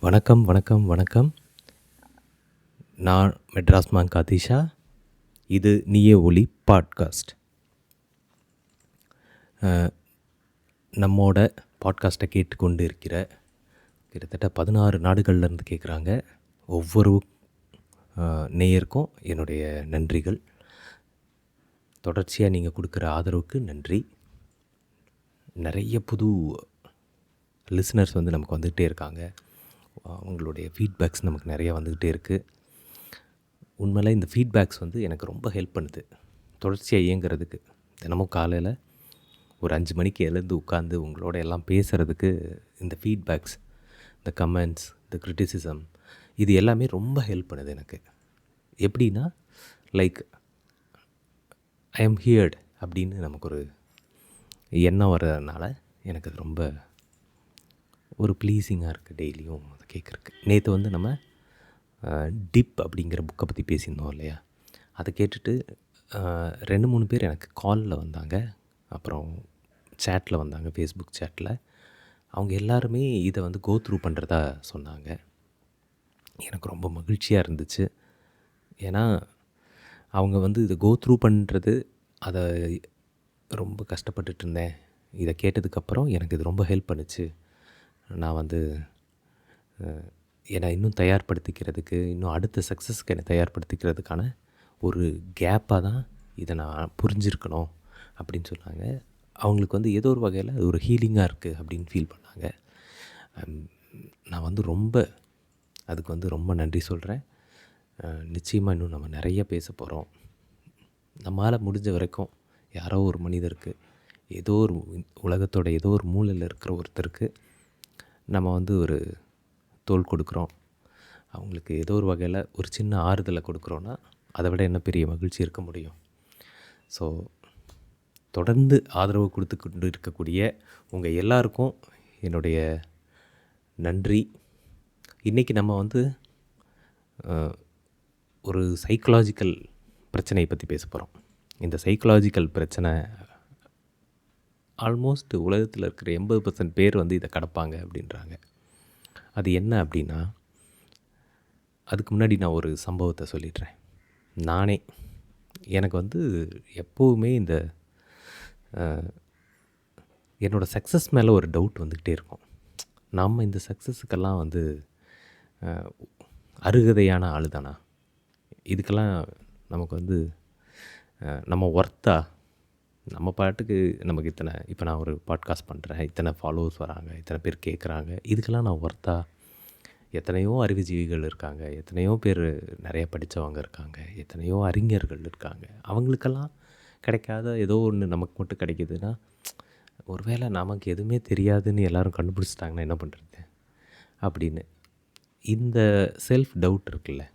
வணக்கம் வணக்கம் வணக்கம். நான் மெட்ராஸ் மாங்க் ஆதிஷா. இது நீயே ஒலி பாட்காஸ்ட். நம்மோட பாட்காஸ்ட்டை கேட்டுக்கொண்டு இருக்கிற கிட்டத்தட்ட 16 நாடுகள்லேருந்து கேட்குறாங்க. ஒவ்வொரு நேயருக்கும் என்னுடைய நன்றிகள். தொடர்ச்சியாக நீங்கள் கொடுக்குற ஆதரவுக்கு நன்றி. நிறைய புது லிசனர்ஸ் நமக்கு வந்துக்கிட்டே இருக்காங்க. அவங்களுடைய ஃபீட்பேக்ஸ் நமக்கு நிறையா வந்துக்கிட்டே இருக்குது. உண்மையில் இந்த ஃபீட்பேக்ஸ் எனக்கு ரொம்ப ஹெல்ப் பண்ணுது தொடர்ச்சியாக இயங்குறதுக்கு. தினமும் காலையில் ஒரு 5 மணிக்கு எழுந்து உட்காந்து உங்களோட எல்லாம் பேசுகிறதுக்கு இந்த ஃபீட்பேக்ஸ், இந்த கமெண்ட்ஸ், இந்த கிரிட்டிசிசம், இது எல்லாமே ரொம்ப ஹெல்ப் பண்ணுது எனக்கு. எப்படின்னா லைக் ஐ எம் ஹியர்டு அப்படின்னு நமக்கு ஒரு எண்ணம் வர்றதுனால எனக்கு அது ரொம்ப ஒரு ப்ளீஸிங்காக இருக்குது டெய்லியும் அதை கேட்குறக்கு. நேற்று நம்ம டிப் அப்படிங்கிற புக்கை பற்றி பேசியிருந்தோம் இல்லையா? அதை கேட்டுட்டு 2-3 பேர் எனக்கு காலில் வந்தாங்க, அப்புறம் சேட்டில் வந்தாங்க, ஃபேஸ்புக் சேட்டில். அவங்க எல்லாருமே இதை கோ த்ரூ பண்ணுறதா சொன்னாங்க. எனக்கு ரொம்ப மகிழ்ச்சியாக இருந்துச்சு. ஏன்னா அவங்க இதை கோ த்ரூ பண்ணுறது, அதை ரொம்ப கஷ்டப்பட்டுட்டு இருந்தேன். இதை கேட்டதுக்கப்புறம் எனக்கு இது ரொம்ப ஹெல்ப் பண்ணுச்சு. நான் என்னை இன்னும் தயார்படுத்திக்கிறதுக்கு, இன்னும் அடுத்த சக்ஸஸ்க்கு என்னை தயார்படுத்திக்கிறதுக்கான ஒரு கேப்பாக தான் இதை நான் புரிஞ்சிருக்கணும் அப்படின்னு சொன்னாங்க. அவங்களுக்கு ஏதோ ஒரு வகையில் அது ஒரு ஹீலிங்காக இருக்குது அப்படின்னு ஃபீல் பண்ணாங்க. நான் ரொம்ப அதுக்கு ரொம்ப நன்றி சொல்கிறேன். நிச்சயமாக இன்னும் நம்ம நிறைய பேச போகிறோம். நம்மளால் முடிஞ்ச வரைக்கும் யாரோ ஒரு மனிதருக்கு, ஏதோ ஒரு உலகத்தோட ஏதோ ஒரு மூலையில் இருக்கிற ஒருத்தருக்கு நம்ம ஒரு தோள் கொடுக்குறோம். அவங்களுக்கு ஏதோ ஒரு வகையில் ஒரு சின்ன ஆறுதலை கொடுக்குறோன்னா அதை விட என்ன பெரிய மகிழ்ச்சி இருக்க முடியும்? ஸோ தொடர்ந்து ஆதரவு கொடுத்து கொண்டு இருக்கக்கூடிய உங்கள் எல்லாருக்கும் என்னுடைய நன்றி. இன்றைக்கி நம்ம ஒரு சைக்கலாஜிக்கல் பிரச்சனையை பற்றி பேச போகிறோம். இந்த சைக்கலாஜிக்கல் பிரச்சனை ஆல்மோஸ்ட் உலகத்தில் இருக்கிற 80% பேர் இதை கடப்பாங்க அப்படின்றாங்க. அது என்ன அப்படின்னா, அதுக்கு முன்னாடி நான் ஒரு சம்பவத்தை சொல்லிடுறேன். நானே எனக்கு எப்போவுமே இந்த என்னோடய சக்ஸஸ் மேலே ஒரு டவுட் வந்துக்கிட்டே இருக்கும். நம்ம இந்த சக்ஸஸுக்கெல்லாம் அருகதையான ஆள் தானா? இதுக்கெல்லாம் நமக்கு நம்ம ஒர்த்தா? நம்ம பாட்டுக்கு நமக்கு இப்போ நான் ஒரு பாட்காஸ்ட் பண்ணுறேன், இத்தனை ஃபாலோவர்ஸ் வராங்க, இத்தனை பேர் கேட்குறாங்க, இதுக்கெல்லாம் நான் ஒர்த்தா? எத்தனையோ அறிவுஜீவிகள் இருக்காங்க, எத்தனையோ பேர் நிறைய படித்தவங்க இருக்காங்க, எத்தனையோ அறிஞர்கள் இருக்காங்க. அவங்களுக்கெல்லாம் கிடைக்காத ஏதோ ஒன்று நமக்கு மட்டும் கிடைக்கிதுன்னா, ஒருவேளை நமக்கு எதுவுமே தெரியாதுன்னு எல்லோரும் கண்டுபிடிச்சிட்டாங்கன்னா என்ன பண்ணுறது அப்படின்னு இந்த செல்ஃப் டவுட் இருக்குல்ல,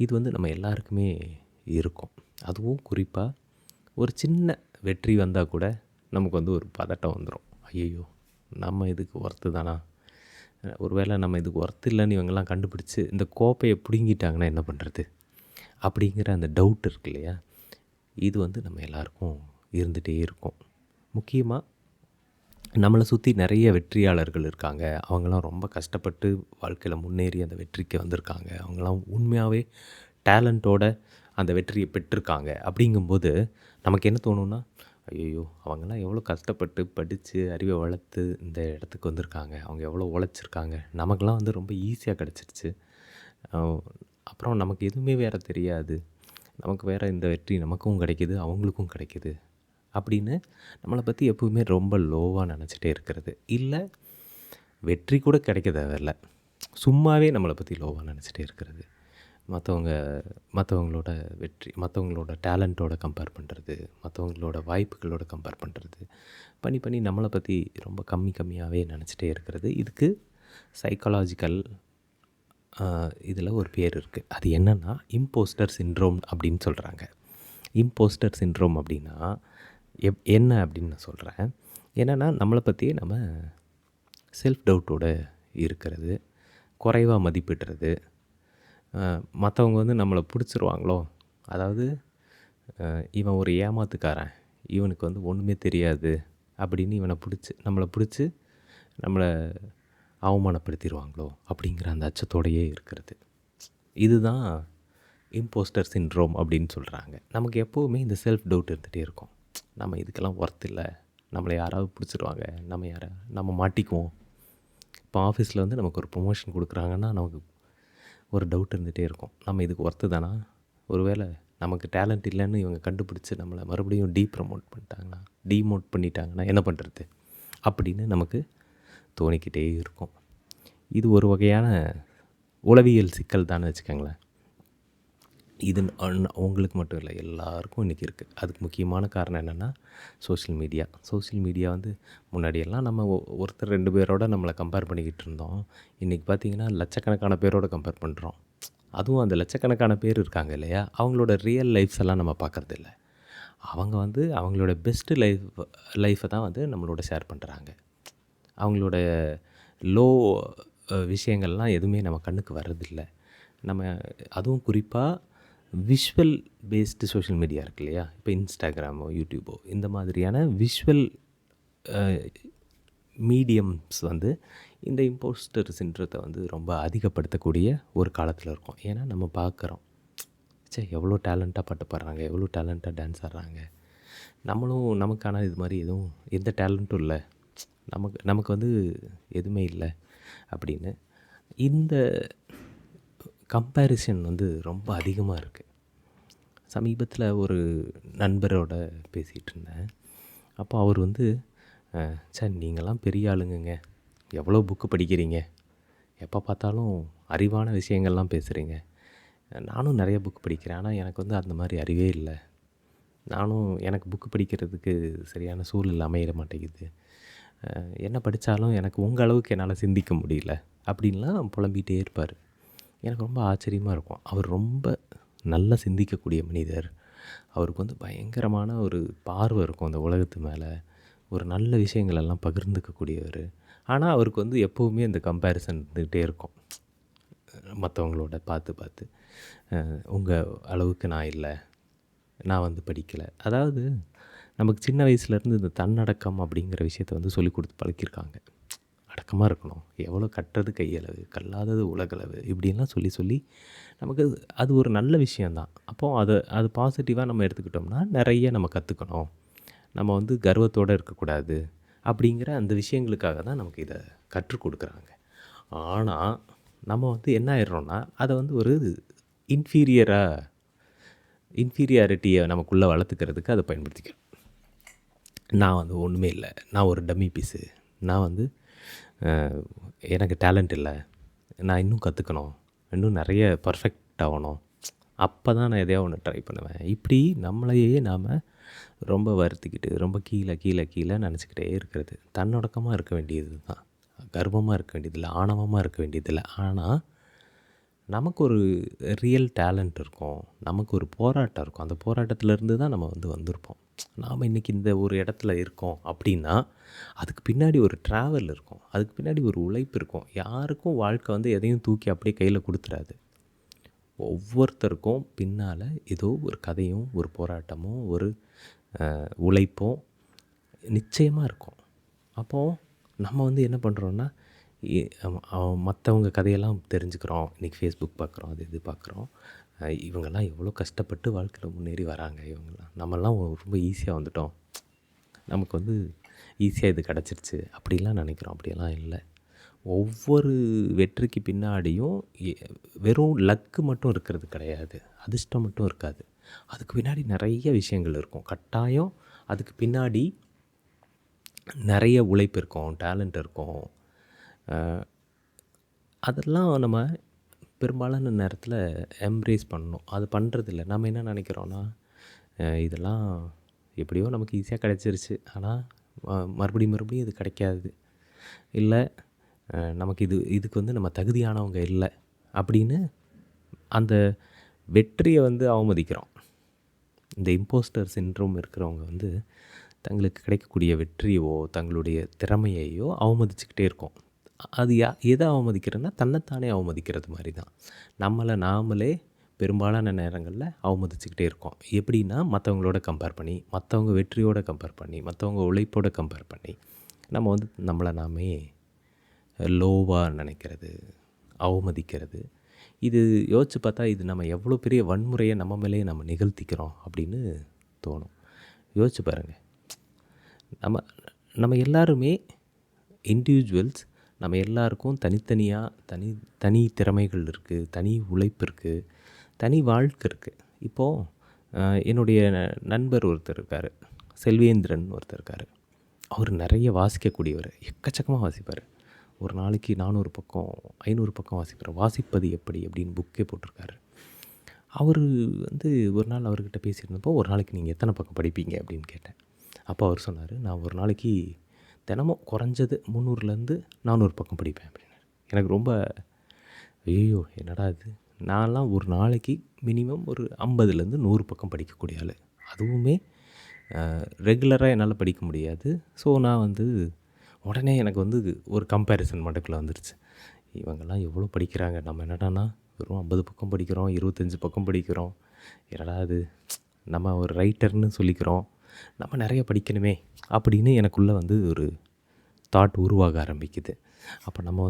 இது நம்ம எல்லாருக்குமே இருக்கும். அதுவும் குறிப்பாக ஒரு சின்ன வெற்றி வந்தால் கூட நமக்கு ஒரு பதட்டம் வந்துடும். ஐயையோ, நம்ம இதுக்கு ஒர்த்து தானா? ஒருவேளை நம்ம இதுக்கு ஒர்த்து இல்லைன்னு இவங்கெல்லாம் கண்டுபிடிச்சி இந்த கோப்பையை பிடுங்கிட்டாங்கன்னா என்ன பண்ணுறது அப்படிங்கிற அந்த டவுட் இருக்கு இல்லையா? இது நம்ம எல்லாருக்கும் இருந்துகிட்டே இருக்கும். முக்கியமாக நம்மளை சுற்றி நிறைய வெற்றியாளர்கள் இருக்காங்க. அவங்களாம் ரொம்ப கஷ்டப்பட்டு வாழ்க்கையில் முன்னேறி அந்த வெற்றிக்கு வந்திருக்காங்க. அவங்களாம் உண்மையாகவே டேலண்ட்டோட அந்த வெற்றியை பெற்றிருக்காங்க. அப்படிங்கும்போது நமக்கு என்ன தோணுன்னா, ஐயையோ, அவங்கெல்லாம் எவ்வளோ கஷ்டப்பட்டு படித்து அறிவை வளர்த்து இந்த இடத்துக்கு வந்திருக்காங்க, அவங்க எவ்வளோ உழைச்சிருக்காங்க, நமக்கெல்லாம் ரொம்ப ஈஸியாக கிடச்சிருச்சு. அப்புறம் நமக்கு எதுவுமே வேறு தெரியாது, நமக்கு வேறு இந்த வெற்றி நமக்கும் கிடைக்கிது, அவங்களுக்கும் கிடைக்கிது அப்படின்னு நம்மளை பற்றி எப்போவுமே ரொம்ப லோவாக நினச்சிட்டே இருக்கிறது. இல்லை, வெற்றி கூட கிடைக்க தேவையில்ல, சும்மாவே நம்மளை பற்றி லோவாக நினச்சிட்டே இருக்கிறது. மற்றவங்களோட வெற்றி, மற்றவங்களோட டேலண்ட்டோட கம்பேர் பண்ணுறது, மற்றவங்களோட வாய்ப்புகளோட கம்பேர் பண்ணுறது, பண்ணி நம்மளை பற்றி ரொம்ப கம்மியாகவே நினச்சிட்டே இருக்கிறது. இதுக்கு சைக்காலஜிக்கல் இதில் ஒரு பேர் இருக்குது. அது என்னென்னா இம்போஸ்டர் சிண்ட்ரோம் அப்படின்னு சொல்கிறாங்க. இம்போஸ்டர் சிண்ட்ரோம் அப்படின்னா என்ன அப்படின்னு நான் சொல்கிறேன். என்னென்னா நம்மளை பற்றியே நம்ம செல்ஃப் டவுட்டோடு இருக்கிறது, குறைவாக மதிப்பிடுறது, மற்றவங்க நம்மளை பிடிச்சிருவாங்களோ, அதாவது இவன் ஒரு ஏமாத்துக்காரன், இவனுக்கு ஒன்றுமே தெரியாது அப்படின்னு நம்மளை பிடிச்சி நம்மளை அவமானப்படுத்திடுவாங்களோ அப்படிங்கிற அந்த அச்சத்தோடையே இருக்கிறது. இதுதான் இம்போஸ்டர் சிண்ட்ரோம் அப்படின்னு சொல்கிறாங்க. நமக்கு எப்போவுமே இந்த செல்ஃப் டவுட் இருந்துகிட்டே இருக்கும். நம்ம இதுக்கெல்லாம் ஒர்த் இல்லை, நம்மளை யாராவது பிடிச்சிருவாங்க, நம்ம மாட்டிக்குவோம். இப்போ ஆஃபீஸில் வந்து நமக்கு ஒரு ப்ரொமோஷன் கொடுக்குறாங்கன்னா நமக்கு ஒரு டவுட் இருந்துகிட்டே இருக்கும். நம்ம இதுக்கு ஒர்த்து தானா? ஒருவேளை நமக்கு டேலண்ட் இல்லைன்னு இவங்க கண்டுபிடிச்சி நம்மளை மறுபடியும் டீமோட் பண்ணிட்டாங்கன்னா என்ன பண்ணுறது அப்படின்னு நமக்கு தோணிக்கிட்டே இருக்கும். இது ஒரு வகையான உளவியல் சிக்கல் தானே வச்சுக்கோங்களேன். இது உங்களுக்கு மட்டும் இல்லை, எல்லாருக்கும் இன்றைக்கி இருக்குது. அதுக்கு முக்கியமான காரணம் என்னென்னா சோஷியல் மீடியா வந்து முன்னாடியெல்லாம் நம்ம ஒருத்தர் 2 பேரோட நம்மளை கம்பேர் பண்ணிக்கிட்டு இருந்தோம். இன்றைக்கி பார்த்திங்கன்னா லட்சக்கணக்கான பேரோட கம்பேர் பண்ணுறோம். அதுவும் அந்த லட்சக்கணக்கான பேர் இருக்காங்க இல்லையா, அவங்களோட ரியல் லைஃப்ஸ் எல்லாம் நம்ம பார்க்குறதில்ல. அவங்க வந்து அவங்களோட பெஸ்ட்டு லைஃப்பை தான் வந்து நம்மளோட ஷேர் பண்ணுறாங்க. அவங்களோட லோ விஷயங்கள்லாம் எதுவுமே நம்ம கண்ணுக்கு வர்றதில்லை. நம்ம அதுவும் குறிப்பாக விஷுவல் பேஸ்டு சோஷியல் மீடியா இருக்குது இல்லையா, இப்போ இன்ஸ்டாகிராமோ யூடியூபோ இந்த மாதிரியான விஷுவல் மீடியம்ஸ் வந்து இந்த இம்போஸ்டர் சிண்ட்ரத்தை வந்து ரொம்ப அதிகப்படுத்தக்கூடிய ஒரு காலத்தில் இருக்கும். ஏன்னா நம்ம பார்க்குறோம், எவ்வளோ டேலண்ட்டாக பாட்டு பாடுறாங்க, எவ்வளோ டேலண்ட்டாக டான்ஸ் ஆடுறாங்க, நமக்கான இது மாதிரி எதுவும் எந்த டேலண்ட்டும் இல்லை, நமக்கு வந்து எதுவுமே இல்லை அப்படின்னு இந்த கம்பேரிசன் வந்து ரொம்ப அதிகமாக இருக்குது. சமீபத்தில் ஒரு நண்பரோட பேசிகிட்டு இருந்தேன். அப்போ அவர் வந்து நீங்கள்லாம் பெரிய ஆளுங்கங்க, எவ்வளோ புக்கு படிக்கிறீங்க, எப்போ பார்த்தாலும் அறிவான விஷயங்கள்லாம் பேசுகிறீங்க, நானும் நிறைய புக்கு படிக்கிறேன், ஆனால் எனக்கு வந்து அந்த மாதிரி அறிவே இல்லை, எனக்கு புக்கு படிக்கிறதுக்கு சரியான சூழ்நிலை அமையிட மாட்டேங்குது, என்ன படித்தாலும் எனக்கு உங்கள் அளவுக்கு என்னால் சிந்திக்க முடியல அப்படின்லாம் புலம்பிகிட்டே இருப்பார். எனக்கு ரொம்ப ஆச்சரியமாக இருக்கும். அவர் ரொம்ப நல்லா சிந்திக்கக்கூடிய மனிதர். அவருக்கு வந்து பயங்கரமான ஒரு பார்வை இருக்கும் அந்த உலகத்து மேலே. ஒரு நல்ல விஷயங்களெல்லாம் பகிர்ந்துக்கக்கூடியவர். ஆனால் அவருக்கு வந்து எப்போவுமே அந்த கம்பேரிசன் இருந்துக்கிட்டே இருக்கும். மற்றவங்களோட பார்த்து உங்கள் அளவுக்கு நான் இல்லை, நான் வந்து படிக்கலை. அதாவது நமக்கு சின்ன வயசுலேருந்து இந்த தன்னடக்கம் அப்படிங்கிற விஷயத்தை வந்து சொல்லிக் கொடுத்து பழக்கியிருக்காங்க. அடக்கமாக இருக்கணும், எவ்வளோ கட்டுறது கையளவு, கல்லாதது உலகளவு இப்படின்லாம் சொல்லி நமக்கு அது ஒரு நல்ல விஷயந்தான். அப்போது அது பாசிட்டிவாக நம்ம எடுத்துக்கிட்டோம்னா நிறைய நம்ம கற்றுக்கணும், நம்ம வந்து கர்வத்தோடு இருக்கக்கூடாது அப்படிங்கிற அந்த விஷயங்களுக்காக தான் நமக்கு இதை கற்றுக் கொடுக்குறாங்க. ஆனால் நம்ம வந்து என்ன ஆயிடுறோன்னா அதை வந்து ஒரு இன்ஃபீரியாரிட்டியை நமக்குள்ளே வளர்த்துக்கிறதுக்கு அதை பயன்படுத்திக்கிறோம். நான் வந்து ஒன்றுமே இல்லை, நான் ஒரு டம்மி பீஸு, நான் வந்து எனக்கு டேலண்ட் இல்லை, நான் இன்னும் கற்றுக்கணும், இன்னும் நிறைய பர்ஃபெக்ட் ஆகணும், அப்போ தான் நான் எதையோ ஒன்று ட்ரை பண்ணுவேன். இப்படி நம்மளையே நாம் ரொம்ப வருத்திக்கிட்டு ரொம்ப கீழே நினச்சிக்கிட்டே இருக்கிறது. தன்னடக்கமாக இருக்க வேண்டியது தான், கர்வமாக இருக்க வேண்டியதில்லை, ஆணவமாக இருக்க வேண்டியதில்லை. ஆனால் நமக்கு ஒரு ரியல் டேலண்ட் இருக்கும், நமக்கு ஒரு போராட்டம் இருக்கும். அந்த போராட்டத்திலேருந்து தான் நம்ம வந்து வந்திருப்போம். நாம் இன்றைக்கி இந்த ஒரு இடத்துல இருக்கோம் அப்படின்னா அதுக்கு பின்னாடி ஒரு ட்ராவல் இருக்கும், அதுக்கு பின்னாடி ஒரு உழைப்பு இருக்கும். யாருக்கும் வாழ்க்கை வந்து எதையும் தூக்கி அப்படியே கையில் கொடுத்துறாது. ஒவ்வொருத்தருக்கும் பின்னால் ஏதோ ஒரு கதையும் ஒரு போராட்டமும் ஒரு உழைப்பும் நிச்சயமாக இருக்கும். அப்போது நம்ம வந்து என்ன பண்ணுறோன்னா மற்றவங்க கதையெல்லாம் தெரிஞ்சுக்கிறோம். இன்றைக்கி ஃபேஸ்புக் பார்க்குறோம், அது இது பார்க்குறோம், இவங்கெல்லாம் எவ்வளோ கஷ்டப்பட்டு வாழ்க்கையில் முன்னேறி வராங்க, நம்மலாம் ரொம்ப ஈஸியாக வந்துட்டோம், நமக்கு வந்து ஈஸியாக இது கிடச்சிருச்சு அப்படிலாம் நினைக்கிறோம். அப்படியெல்லாம் இல்லை. ஒவ்வொரு வெற்றிக்கு பின்னாடியும் வெறும் லக்கு மட்டும் இருக்கிறது கிடையாது, அதிர்ஷ்டம் மட்டும் இருக்காது. அதுக்கு பின்னாடி நிறைய விஷயங்கள் இருக்கும். கட்டாயம் அதுக்கு பின்னாடி நிறைய உழைப்பு இருக்கும், டேலண்ட் இருக்கும். அதெல்லாம் நம்ம பெரும்பாலான நேரத்தில் எம்ப்ரேஸ் பண்ணணும். அது பண்ணுறதில்ல. நம்ம என்ன நினைக்கிறோன்னா இதெல்லாம் எப்படியோ நமக்கு ஈஸியாக கிடச்சிருச்சு, ஆனால் மறுபடியும் இது கிடைக்காது, இல்லை நமக்கு இதுக்கு வந்து நம்ம தகுதியானவங்க இல்லை அப்படின்னு அந்த வெற்றியை வந்து அவமதிக்கிறோம். இந்த இம்போஸ்டர் சிண்ட்ரோம் இருக்கிறவங்க வந்து தங்களுக்கு கிடைக்கக்கூடிய வெற்றியோ தங்களுடைய திறமையையோ அவமதிச்சுக்கிட்டே இருக்கோம். அது எதை அவமதிக்கிறதுனா தன்னைத்தானே அவமதிக்கிறது மாதிரி தான். நம்மளை நாமளே பெரும்பாலான நேரங்களில் அவமதிச்சுக்கிட்டே இருக்கோம். எப்படின்னா மற்றவங்களோட கம்பேர் பண்ணி, மற்றவங்க வெற்றியோடு கம்பேர் பண்ணி, மற்றவங்க உழைப்போடு கம்பேர் பண்ணி நம்ம வந்து நம்மளை நாமே லோவாக நினைக்கிறது, அவமதிக்கிறது. இது யோசித்து பார்த்தா இது நம்ம எவ்வளோ பெரிய வன்முறையை நம்ம மேலேயே நம்ம நிகழ்த்திக்கிறோம் அப்படின்னு தோணும். யோசிச்சு பாருங்கள். நம்ம நம்ம எல்லாருமே இண்டிவிஜுவல்ஸ். நம்ம எல்லாருக்கும் தனித்தனியாக தனி திறமைகள் இருக்குது, தனி உழைப்பு இருக்குது, தனி வாழ்க்கை இருக்குது. இப்போது என்னுடைய நண்பர் ஒருத்தர் இருக்கார், செல்வேந்திரன் ஒருத்தர் இருக்கார். அவர் நிறைய வாசிக்கக்கூடியவர், எக்கச்சக்கமாக வாசிப்பார். ஒரு நாளைக்கு 400 பக்கம் 500 பக்கம் வாசிப்பார். வாசிப்பது எப்படி அப்படின்னு புக்கே போட்டிருக்காரு. அவர் ஒரு நாள் அவர்கிட்ட பேசியிருந்தப்போ, ஒரு நாளைக்கு நீங்கள் எத்தனை பக்கம் படிப்பீங்க அப்படின்னு கேட்டேன். அப்போ அவர் சொன்னார், நான் ஒரு நாளைக்கு தினமும் குறைஞ்சது 300லேருந்து 400 பக்கம் படிப்பேன் அப்படின்னாரு. எனக்கு ரொம்ப ஐயோ என்னடா இது, நான்லாம் ஒரு நாளைக்கு மினிமம் ஒரு 50லேருந்து 100 பக்கம் படிக்கக்கூடிய ஆள். அதுவுமே ரெகுலராக என்னால் படிக்க முடியாது. ஸோ நான் உடனே எனக்கு ஒரு கம்பேரிசன் மண்டக்குள்ளே வந்துருச்சு. இவங்கெல்லாம் எவ்வளோ படிக்கிறாங்க, நம்ம என்னடானா வெறும் 50 பக்கம் படிக்கிறோம், 25 பக்கம் படிக்கிறோம். என்னடா அது, நம்ம ஒரு ரைட்டர்னு சொல்லிக்கிறோம், நம்ம நிறைய படிக்கணுமே அப்படின்னு எனக்குள்ளே ஒரு தாட் உருவாக ஆரம்பிக்குது. அப்போ நம்ம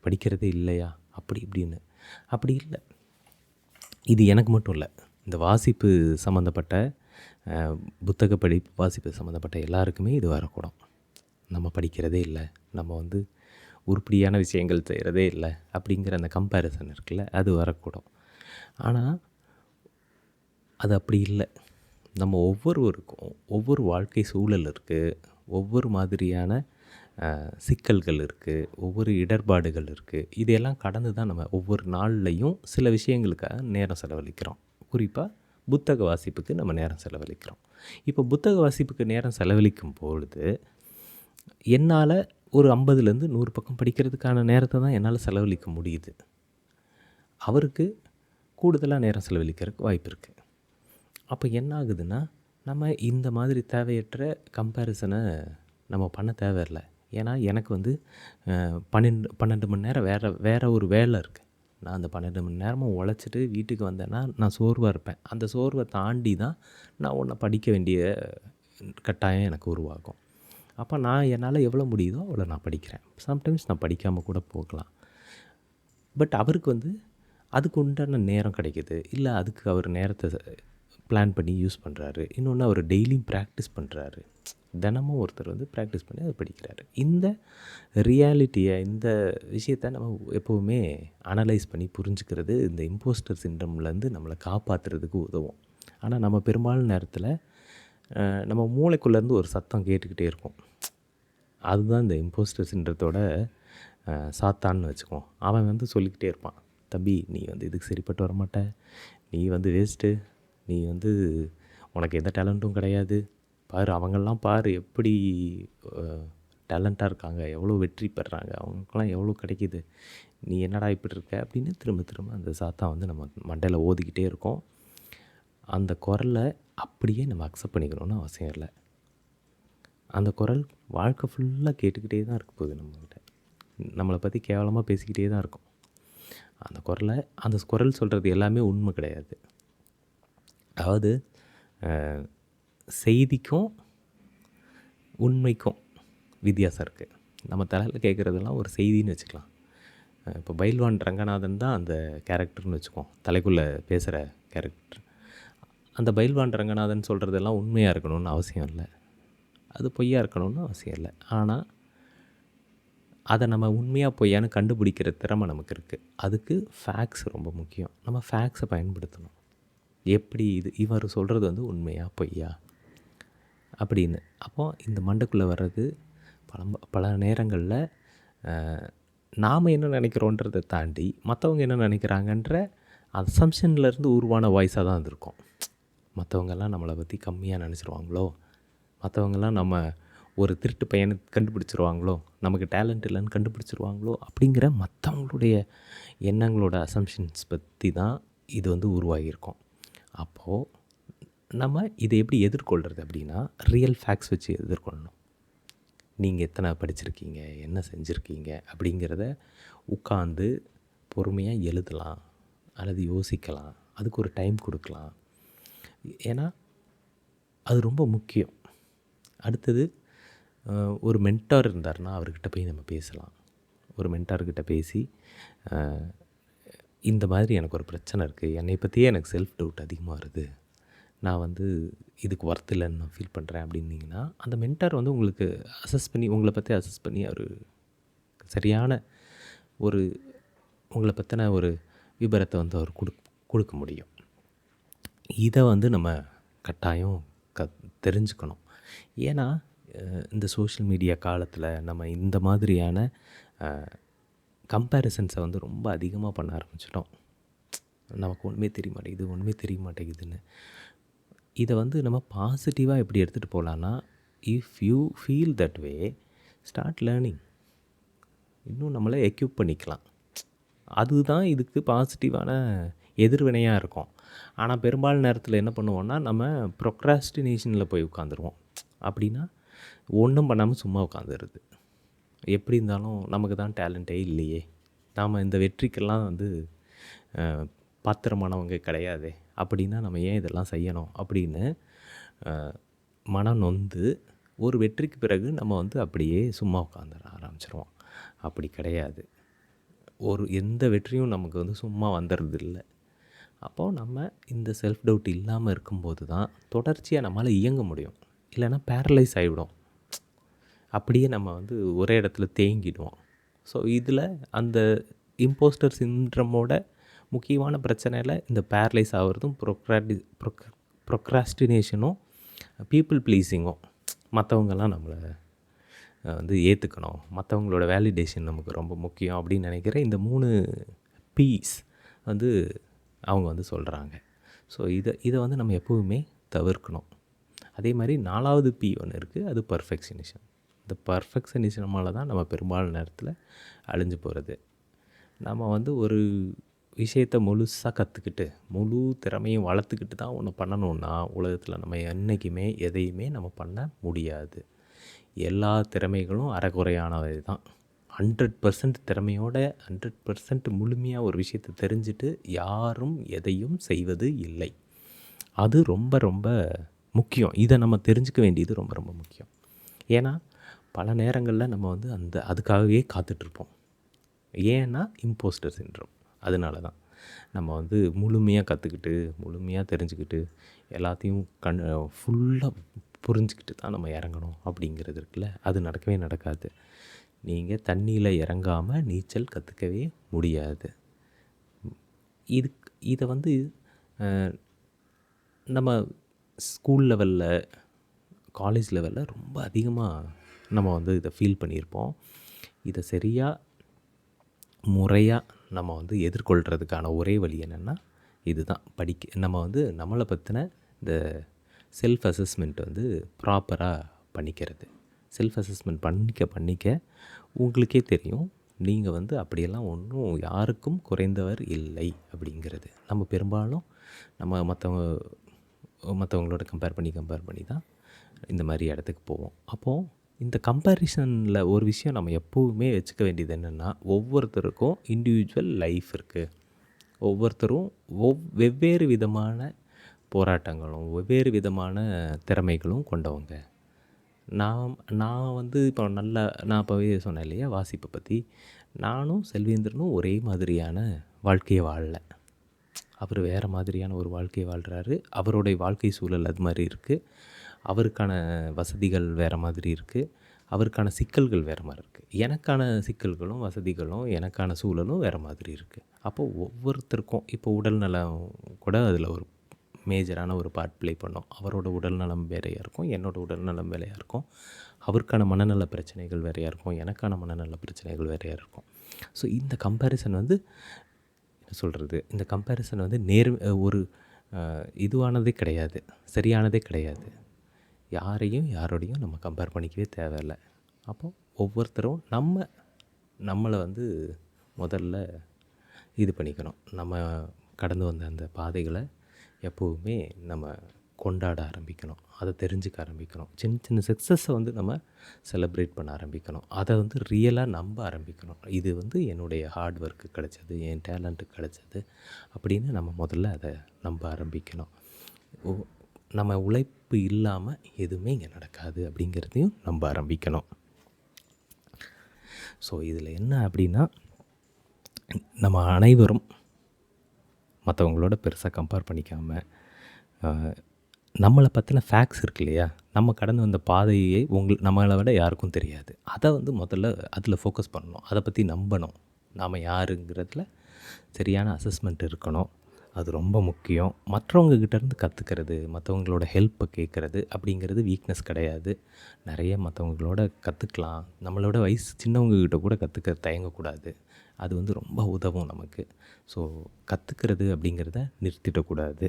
படிக்கிறதே இல்லையா அப்படி இப்படின்னு. அப்படி இல்லை. இது எனக்கு மட்டும் இல்லை, இந்த வாசிப்பு சம்மந்தப்பட்ட புத்தக வாசிப்பு சம்மந்தப்பட்ட எல்லாருக்குமே இது வரக்கூடும். நம்ம படிக்கிறதே இல்லை, நம்ம உருப்படியான விஷயங்கள் செய்கிறதே இல்லை அப்படிங்கிற அந்த கம்பேரிசன் இருக்குல்ல, அது வரக்கூடும். ஆனால் அது அப்படி இல்லை. நம்ம ஒவ்வொருவருக்கும் ஒவ்வொரு வாழ்க்கை சூழல் இருக்குது, ஒவ்வொரு மாதிரியான சிக்கல்கள் இருக்குது, ஒவ்வொரு இடர்பாடுகள் இருக்குது. இதையெல்லாம் கடந்து தான் நம்ம ஒவ்வொரு நாள்லையும் சில விஷயங்களுக்காக நேரம் செலவழிக்கிறோம். குறிப்பாக புத்தக வாசிப்புக்கு நம்ம நேரம் செலவழிக்கிறோம். இப்போ புத்தக வாசிப்புக்கு நேரம் செலவழிக்கும் பொழுது என்னால் ஒரு 50லேருந்து 100 பக்கம் படிக்கிறதுக்கான நேரத்தை தான் என்னால் செலவழிக்க முடியுது. அவருக்கு கூடுதலாக நேரம் செலவழிக்கிறதுக்கு வாய்ப்பு இருக்குது. அப்போ என்ன ஆகுதுன்னா, நம்ம இந்த மாதிரி தேவையற்ற கம்பேரிசனை நம்ம பண்ண தேவையில்லை. ஏன்னா எனக்கு 12 மணி நேரம் வேறு ஒரு வேலை இருக்குது. நான் அந்த 12 மணி நேரமும் உழைச்சிட்டு வீட்டுக்கு வந்தேன்னா நான் சோர்வாக இருப்பேன். அந்த சோர்வை தாண்டி தான் நான் ஒன்றை படிக்க வேண்டிய கட்டாயம் எனக்கு உருவாகும். அப்போ நான் என்னால் எவ்வளோ முடியுதோ அவ்வளோ நான் படிக்கிறேன். சம்டைம்ஸ் நான் படிக்காமல் கூட போகலாம். பட் அவருக்கு அதுக்கு உண்டான நேரம் கிடைக்கிது, இல்லை அதுக்கு அவர் நேரத்தை பிளான் பண்ணி யூஸ் பண்ணுறாரு. இன்னொன்று அவர் டெய்லியும் ப்ராக்டிஸ் பண்ணுறாரு. தினமும் ஒருத்தர் ப்ராக்டிஸ் பண்ணி அதை படிக்கிறாரு. இந்த ரியாலிட்டியை, இந்த விஷயத்தை நம்ம எப்போவுமே அனலைஸ் பண்ணி புரிஞ்சுக்கிறது இந்த இம்போஸ்டர் சிண்ட்ரம்லேருந்து நம்மளை காப்பாற்றுறதுக்கு உதவும். ஆனால் நம்ம பெரும்பாலும் நேரத்தில் நம்ம மூளைக்குள்ளேருந்து ஒரு சத்தம் கேட்டுக்கிட்டே இருக்கும். அதுதான் இந்த இம்போஸ்டர் சிண்ட்ரத்தோட சாத்தான்னு வச்சுக்குவோம். அவன் சொல்லிக்கிட்டே இருப்பான், தம்பி நீ இதுக்கு சரிப்பட்டு வரமாட்ட, நீ வேஸ்ட்டு, நீ உனக்கு எந்த டேலண்ட்டும் கிடையாது, பாரு அவங்கெல்லாம் பாரு எப்படி டேலண்ட்டாக இருக்காங்க, எவ்வளோ வெற்றி பெறுறாங்க, அவங்களுக்கெல்லாம் எவ்வளோ கிடைக்கிது, நீ என்னடா இப்படி இருக்க அப்படின்னு திரும்ப திரும்ப அந்த சாத்தான் நம்ம மண்டையில் ஓதிக்கிட்டே இருக்கும். அந்த குரலை அப்படியே நம்ம அக்செப்ட் பண்ணிக்கணும்னு அவசியம் இல்லை. அந்த குரல் வாழ்க்கை ஃபுல்லாக கேட்டுக்கிட்டே தான் இருக்க போகுது. நம்மளை பற்றி கேவலமாக பேசிக்கிட்டே தான் இருக்கும். அந்த குரல் சொல்கிறது எல்லாமே உண்மை கிடையாது. அதாவது செய்திக்கும் உண்மைக்கும் வித்தியாசம் இருக்குது. நம்ம தலையில் கேட்குறதெல்லாம் ஒரு செய்தின்னு வச்சுக்கலாம். இப்போ பைல்வான் ரங்கநாதன் தான் அந்த கேரக்டர்னு வச்சுக்கோம், தலைக்குள்ளே பேசுகிற கேரக்டர். அந்த பைல்வான் ரங்கநாதன் சொல்கிறதெல்லாம் உண்மையாக இருக்கணும்னு அவசியம் இல்லை, அது பொய்யா இருக்கணும்னு அவசியம் இல்லை. ஆனால் அதை நம்ம உண்மையாக பொய்யான்னு கண்டுபிடிக்கிற திறமை நமக்கு இருக்குது. அதுக்கு ஃபேக்ட்ஸ் ரொம்ப முக்கியம். நம்ம ஃபேக்ட்ஸை பயன்படுத்தணும். எப்படி இவர் சொல்கிறது உண்மையா பொய்யா அப்படின்னு. அப்போது இந்த மண்டைக்குள்ளே வர்றது பல நேரங்களில் நாம் என்ன நினைக்கிறோன்றதை தாண்டி மற்றவங்க என்ன நினைக்கிறாங்கன்ற அசம்ஷன்லேருந்து உருவான வாய்ஸாக தான் இருக்கும். மற்றவங்கெல்லாம் நம்மளை பற்றி கம்மியாக நினச்சிருவாங்களோ, மற்றவங்கெல்லாம் நம்ம ஒரு திருட்டு பையனை கண்டுபிடிச்சிருவாங்களோ, நமக்கு டேலண்ட் இல்லைன்னு கண்டுபிடிச்சிருவாங்களோ அப்படிங்கிற மற்றவங்களுடைய எண்ணங்களோட அசம்ஷன்ஸ் பற்றி தான் இது உருவாகியிருக்கும். அப்போது நம்ம இதை எப்படி எதிர்கொள்கிறது அப்படின்னா, ரியல் ஃபேக்ட்ஸ் வச்சு எதிர்கொள்ளணும். நீங்கள் எத்தனை படிச்சிருக்கீங்க, என்ன செஞ்சுருக்கீங்க அப்படிங்கிறத உட்காந்து பொறுமையாக எழுதலாம் அல்லது யோசிக்கலாம். அதுக்கு ஒரு டைம் கொடுக்கலாம். ஏன்னா அது ரொம்ப முக்கியம். அடுத்தது ஒரு மென்டார் இருந்தார்னா அவர்கிட்ட போய் நம்ம பேசலாம். ஒரு மென்டார்கிட்ட பேசி இந்த மாதிரி எனக்கு ஒரு பிரச்சனை இருக்குது, என்னை பற்றியே எனக்கு செல்ஃப் டவுட் அதிகமாக வருது, நான் வந்து இதுக்கு ஒர்த் இல்லைன்னு நான் ஃபீல் பண்ணுறேன் அப்படின்னீங்கன்னா, அந்த மென்டார் வந்து உங்களுக்கு அசஸ் பண்ணி உங்களை பற்றி அசஸ் பண்ணி ஒரு சரியான ஒரு உங்களை பற்றின ஒரு விபரத்தை வந்து அவர் கொடுக்க முடியும். இதை வந்து நம்ம கட்டாயம் தெரிஞ்சுக்கணும். ஏன்னா இந்த சோஷியல் மீடியா காலத்தில் நம்ம இந்த மாதிரியான கம்பேரிசன்ஸை வந்து ரொம்ப அதிகமாக பண்ண ஆரம்பிச்சிட்டோம். நமக்கு ஒன்றுமே தெரிய மாட்டேங்குதுன்னு. இதை வந்து நம்ம பாசிட்டிவாக எப்படி எடுத்துகிட்டு போகலான்னா, if you feel that way, start learning. இன்னும் நம்மளை எக்யூப் பண்ணிக்கலாம். அதுதான் இதுக்கு பாசிட்டிவான எதிர்வினையாக இருக்கும். ஆனால் பெரும்பாலான நேரத்தில் என்ன பண்ணுவோன்னா, நம்ம ப்ரொக்ராஸ்டினேஷனில் போய் உட்காந்துருவோம். அப்படின்னா ஒன்றும் பண்ணாமல் சும்மா உட்காந்துருது. எப்படி இருந்தாலும் நமக்கு தான் டேலண்ட்டே இல்லையே, நாம் இந்த வெற்றிக்கெல்லாம் வந்து பாத்திரமானவங்க கிடையாதே, அப்படின்னா நம்ம ஏன் இதெல்லாம் செய்யணும் அப்படின்னு மனம் நொந்து ஒரு வெற்றிக்கு பிறகு நம்ம வந்து அப்படியே சும்மா உட்காந்துட ஆரம்பிச்சிருவோம். அப்படி கிடையாது. எந்த வெற்றியும் நமக்கு வந்து சும்மா வந்துடுறது இல்லை. அப்போது நம்ம இந்த செல்ஃப் டவுட் இல்லாமல் இருக்கும்போது தான் தொடர்ச்சியாக நம்மளால் இயங்க முடியும். இல்லைன்னா பேரலைஸ் ஆகிவிடும். அப்படியே நம்ம வந்து ஒரே இடத்துல தேங்கிடுவோம். ஸோ இதில் அந்த இம்போஸ்டர் சிண்ட்ரமோட முக்கியமான பிரச்சனையில் இந்த பேரலைஸ் ஆகிறதும் ப்ரொக்ராஸ்டினேஷனும் பீப்புள் ப்ளீஸிங்கும். மற்றவங்கெல்லாம் நம்மளை வந்து ஏற்றுக்கணும், மற்றவங்களோட வேலிடேஷன் நமக்கு ரொம்ப முக்கியம் அப்படின்னு நினைக்கிற இந்த 3 பீஸ் வந்து அவங்க வந்து சொல்கிறாங்க. ஸோ இதை வந்து நம்ம எப்போவுமே தவிர்க்கணும். அதே மாதிரி 4வது பி ஒன்று இருக்குது, அது பர்ஃபெக்ஷனிசம். இந்த பர்ஃபெக்ஷனிசமால் தான் நம்ம பெரும்பாலான நேரத்தில் அழிஞ்சு போகிறது. நம்ம வந்து ஒரு விஷயத்தை முழுசாக கற்றுக்கிட்டு முழு திறமையும் வளர்த்துக்கிட்டு தான் ஒன்று பண்ணணுன்னா உலகத்தில் நம்ம என்றைக்குமே எதையுமே நம்ம பண்ண முடியாது. எல்லா திறமைகளும் அரைகுறையானவை தான். 100% திறமையோட 100% முழுமையாக ஒரு விஷயத்தை தெரிஞ்சுட்டு யாரும் எதையும் செய்வது இல்லை. அது ரொம்ப ரொம்ப முக்கியம். இதை நம்ம தெரிஞ்சுக்க வேண்டியது ரொம்ப ரொம்ப முக்கியம். ஏன்னா பல நேரங்களில் நம்ம வந்து அதுக்காகவே காத்துட்ருப்போம். ஏன்னா இம்போஸ்டர் சிண்ட்ரோம். அதனால தான் நம்ம வந்து முழுமையாக கற்றுக்கிட்டு முழுமையாக தெரிஞ்சுக்கிட்டு எல்லாத்தையும் ஃபுல்லாக புரிஞ்சுக்கிட்டு தான் நம்ம இறங்கணும் அப்படிங்கிறது இருக்குல்ல, அது நடக்கவே நடக்காது. நீங்கள் தண்ணியில் இறங்காமல் நீச்சல் கற்றுக்கவே முடியாது. இதை வந்து நம்ம ஸ்கூல் லெவலில் காலேஜ் லெவலில் ரொம்ப அதிகமாக நம்ம வந்து இதை ஃபீல் பண்ணியிருப்போம். இதை சரியாக முறையாக நம்ம வந்து எதிர்கொள்கிறதுக்கான ஒரே வழி என்னென்னா இதுதான், நம்ம வந்து நம்மளை பற்றின இந்த செல்ஃப் அசஸ்மெண்ட் வந்து ப்ராப்பராக பண்ணிக்கிறது. செல்ஃப் அசஸ்மெண்ட் பண்ணிக்க உங்களுக்கே தெரியும், நீங்கள் வந்து அப்படியெல்லாம் ஒன்றும் யாருக்கும் குறைந்தவர் இல்லை அப்படிங்கிறது. நம்ம பெரும்பாலும் நம்ம மற்றவங்களோட கம்பேர் பண்ணி தான் இந்த மாதிரி இடத்துக்கு போவோம். அப்போது இந்த கம்பேரிசனில் ஒரு விஷயம் நம்ம எப்போவுமே வச்சுக்க வேண்டியது என்னென்னா, ஒவ்வொருத்தருக்கும் இண்டிவிஜுவல் லைஃப் இருக்குது. ஒவ்வொருத்தரும் வெவ்வேறு விதமான போராட்டங்களும் வெவ்வேறு விதமான திறமைகளும் கொண்டவங்க. நான் வந்து இப்போ நான் அப்போவே சொன்னேன் இல்லையா, வாசிப்பை பற்றி. நானும் செல்வேந்திரனும் ஒரே மாதிரியான வாழ்க்கையை வாழல. அவர் வேறு மாதிரியான ஒரு வாழ்க்கையை வாழ்கிறாரு. அவருடைய வாழ்க்கை சூழல் அது மாதிரி இருக்குது. அவருக்கான வசதிகள் வேறு மாதிரி இருக்குது. அவருக்கான சிக்கல்கள் வேறு மாதிரி இருக்குது. எனக்கான சிக்கல்களும் வசதிகளும் எனக்கான சூழலும் வேறு மாதிரி இருக்குது. அப்போது ஒவ்வொருத்தருக்கும் இப்போ உடல்நலம் கூட அதில் ஒரு மேஜரான ஒரு பார்ட் ப்ளே பண்ணோம். அவரோட உடல்நலம் வேறையாக இருக்கும், என்னோடய உடல்நலம் வேறையாக இருக்கும். அவருக்கான மனநல பிரச்சனைகள் வேறையாக இருக்கும், எனக்கான மனநல பிரச்சனைகள் வேறையாக இருக்கும். ஸோ இந்த கம்பேரிசன் வந்து என்ன சொல்கிறது, இந்த கம்பேரிசன் வந்து ஒரு இதுவானதே கிடையாது, சரியானதே கிடையாது. யாரோடையும் நம்ம கம்பேர் பண்ணிக்கவே தேவையில்லை. அப்போது ஒவ்வொருத்தரும் நம்மளை வந்து முதல்ல இது பண்ணிக்கணும். நம்ம கடந்து வந்த அந்த பாதைகளை எப்போவுமே நம்ம கொண்டாட ஆரம்பிக்கணும், அதை தெரிஞ்சுக்க ஆரம்பிக்கணும். சின்ன சின்ன சக்ஸஸை வந்து நம்ம செலிப்ரேட் பண்ண ஆரம்பிக்கணும், அதை வந்து ரியலாக நம்ப ஆரம்பிக்கணும். இது வந்து என்னுடைய ஹார்ட் ஒர்க்கு கிடச்சது, என் டேலண்ட்டுக்கு கிடச்சது அப்படின்னு நம்ம முதல்ல அதை நம்ப ஆரம்பிக்கணும். நம்ம உழைப்பு இல்லாமல் எதுவுமே இங்கே நடக்காது அப்படிங்கிறதையும் நம்ப ஆரம்பிக்கணும். ஸோ இதில் என்ன அப்படின்னா, நம்ம அனைவரும் மற்றவங்களோட பெருசாக கம்பேர் பண்ணிக்காமல், நம்மளை பற்றின ஃபேக்ட்ஸ் இருக்கு இல்லையா, நம்ம கடந்து வந்த பாதையே நம்மளை விட யாருக்கும் தெரியாது. அதை வந்து முதல்ல அதில் ஃபோக்கஸ் பண்ணணும். அதை பற்றி நம்பணும். நாம் யாருங்கிறதுல சரியான அசஸ்மெண்ட் இருக்கணும். அது ரொம்ப முக்கியம். மற்றவங்ககிட்டேருந்து கற்றுக்கிறது, மற்றவங்களோட ஹெல்ப்பை கேட்குறது அப்படிங்கிறது வீக்னஸ் கிடையாது. நிறைய மற்றவங்களோட கற்றுக்கலாம். நம்மளோட வயசு சின்னவங்ககிட்ட கூட கற்றுக்க தயங்கக்கூடாது. அது வந்து ரொம்ப உதவும் நமக்கு. ஸோ கற்றுக்கிறது அப்படிங்கிறத நிறுத்திடக்கூடாது.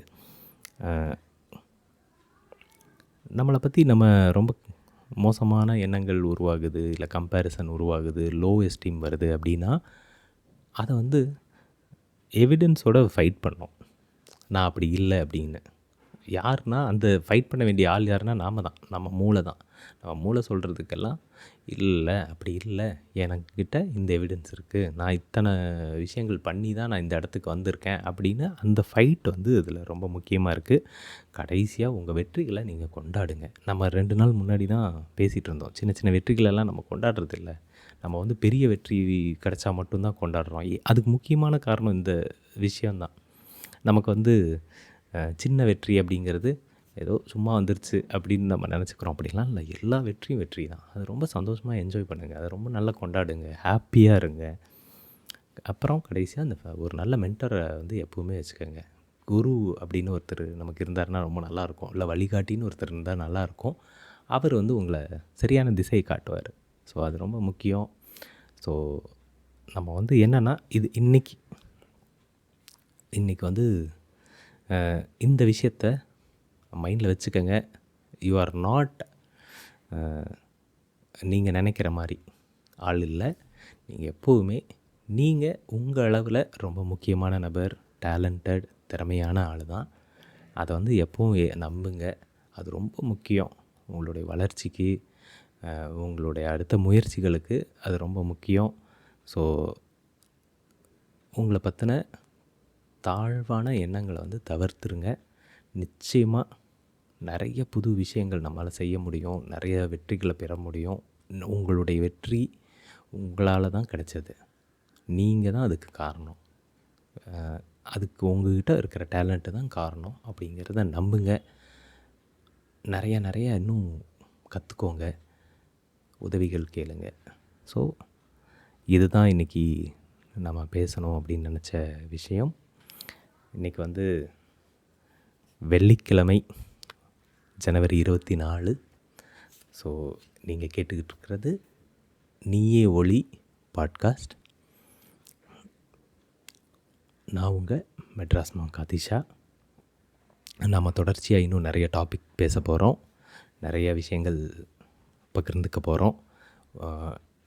நம்மளை பற்றி நம்ம ரொம்ப மோசமான எண்ணங்கள் உருவாகுது, இல்லை கம்பேரிசன் உருவாகுது, லோ எஸ்டீம் வருது அப்படின்னா, அதை வந்து எவிடன்ஸோட ஃபைட் பண்ணோம். நான் அப்படி இல்லை அப்படின்னு. யாருன்னா அந்த ஃபைட் பண்ண வேண்டிய ஆள் யாருன்னா நாம் தான், நம்ம மூளை தான். நம்ம மூளை சொல்கிறதுக்கெல்லாம் இல்லை அப்படி இல்லை, எனக்கிட்ட இந்த எவிடன்ஸ் இருக்குது, நான் இத்தனை விஷயங்கள் பண்ணி தான் நான் இந்த இடத்துக்கு வந்திருக்கேன் அப்படின்னு அந்த ஃபைட் வந்து இதில் ரொம்ப முக்கியமாக இருக்குது. கடைசியாக உங்கள் வெற்றிகளை நீங்கள் கொண்டாடுங்க. நம்ம 2 நாள் முன்னாடி தான் பேசிகிட்டு இருந்தோம், சின்ன சின்ன வெற்றிகளெல்லாம் நம்ம கொண்டாடுறது இல்லை. நம்ம வந்து பெரிய வெற்றி கிடச்சா மட்டும்தான் கொண்டாடுறோம். அதுக்கு முக்கியமான காரணம் இந்த விஷயந்தான். நமக்கு வந்து சின்ன வெற்றி அப்படிங்கிறது ஏதோ சும்மா வந்துருச்சு அப்படின்னு நம்ம நினச்சிக்கிறோம். அப்படிலாம் இல்லை, எல்லா வெற்றியும் வெற்றி தான். அது ரொம்ப சந்தோஷமாக என்ஜாய் பண்ணுங்கள், அதை ரொம்ப நல்லா கொண்டாடுங்க, ஹாப்பியாக இருங்க. அப்புறம் கடைசியாக அந்த ஒரு நல்ல மென்டரை வந்து எப்போவுமே வச்சுக்கோங்க. குரு அப்படின்னு ஒருத்தர் நமக்கு இருந்தாருன்னா ரொம்ப நல்லாயிருக்கும். இல்லை வழிகாட்டின்னு ஒருத்தர் இருந்தால் நல்லாயிருக்கும். அவர் வந்து உங்களை சரியான திசையை காட்டுவார். ஸோ அது ரொம்ப முக்கியம். ஸோ நம்ம வந்து என்னென்னா, இது இன்றைக்கி வந்து இந்த விஷயத்த மைண்டில் வச்சுக்கோங்க. யூ ஆர் நாட் நீங்கள் நினைக்கிற மாதிரி ஆள் இல்லை. நீங்கள் எப்போவுமே நீங்கள் உங்கள் அளவில் ரொம்ப முக்கியமான நபர், டேலண்டட், திறமையான ஆள் தான். அதை வந்து எப்பவும் நம்புங்க. அது ரொம்ப முக்கியம் உங்களுடைய வளர்ச்சிக்கு, உங்களுடைய அடுத்த முயற்சிகளுக்கு அது ரொம்ப முக்கியம். ஸோ உங்களை பற்றின தாழ்வான எண்ணங்களை வந்து தவிர்த்துருங்க. நிச்சயமாக நிறைய புது விஷயங்கள் நம்மளால் செய்ய முடியும், நிறைய வெற்றிகளை பெற முடியும். உங்களுடைய வெற்றி உங்களால் தான் கிடைச்சது. நீங்கள் தான் அதுக்கு காரணம். அதுக்கு உங்கள்கிட்ட இருக்கிற டேலண்ட்டு தான் காரணம் அப்படிங்கிறத நம்புங்க. நிறைய இன்னும் கற்றுக்கோங்க, உதவிகள் கேளுங்க. ஸோ இதுதான் இன்றைக்கி நம்ம பேசணும் அப்படின்னு நினச்ச விஷயம். இன்றைக்கி வந்து வெள்ளிக்கிழமை, ஜனவரி 24. ஸோ நீங்கள் கேட்டுக்கிட்டு இருக்கிறது நீயே ஒளி பாட்காஸ்ட். நான் உங்கள் மெட்ராஸ் மாங்க் ஆதிஷா. நாம் தொடர்ச்சியாக இன்னும் நிறைய டாபிக் பேச போகிறோம், நிறைய விஷயங்கள் பகிர்ந்துக்க போகிறோம்.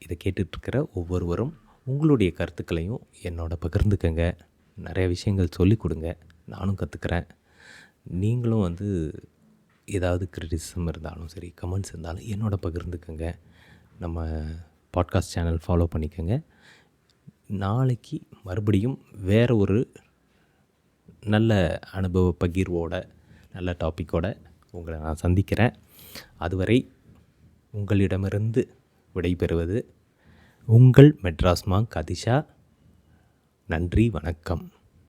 இதை கேட்டுட்ருக்கிற ஒவ்வொருவரும் உங்களுடைய கருத்துக்களையும் என்னோட பகிர்ந்துக்கங்க. நிறைய விஷயங்கள் சொல்லிக் கொடுங்க, நானும் கற்றுக்கிறேன். நீங்களும் வந்து ஏதாவது கிரிட்டிசிசம் இருந்தாலும் சரி, கமெண்ட்ஸ் இருந்தாலும் என்னோட பகிர்ந்துக்கங்க. நம்ம பாட்காஸ்ட் சேனல் ஃபாலோ பண்ணிக்கோங்க. நாளைக்கு மறுபடியும் வேறு ஒரு நல்ல அனுபவ பகிர்வோட, நல்ல டாப்பிக்கோட உங்களை நான் சந்திக்கிறேன். அதுவரை உங்களிடமிருந்து விடைபெறுவது உங்கள் மெட்ராஸ் மாங்க் ஆதிஷா. நன்றி, வணக்கம்.